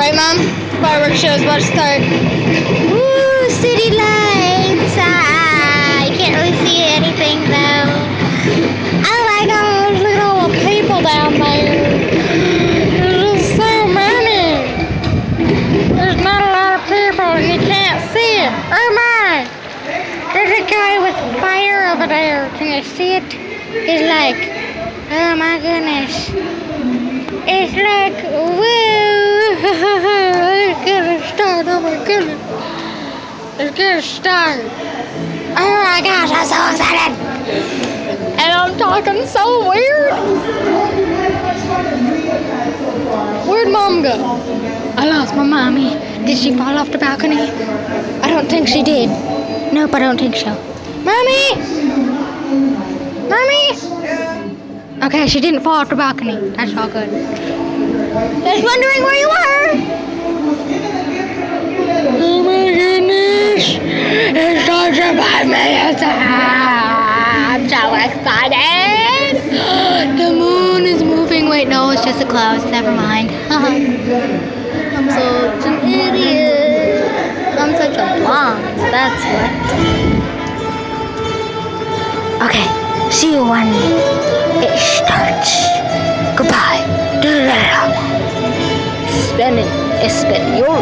Right, Mom? Fireworks show's about to start. Woo, city lights. You can't really see anything though. Oh my gosh, look at all the people down there. There's so many. There's not a lot of people and you can't see it. Oh my! There's a guy with fire over there. Can you see it? He's like, oh my goodness. It's like, woo! Let's get it started. Oh my goodness. Let's get it started. Oh my gosh, I'm so excited. And I'm talking so weird. Where'd Mom go? I lost my mommy. Did she fall off the balcony? I don't think she did. Nope, I don't think so. Mommy! Mommy! Okay, she didn't fall off the balcony. That's all good. Just wondering where you were. Oh my goodness. It's such a 5 minutes. I'm so excited. The moon is moving. Wait, no, it's just the clouds. Never mind. I'm such an idiot. I'm such a blonde. That's what. Okay, see you when it starts. Goodbye. Spin it. Spin your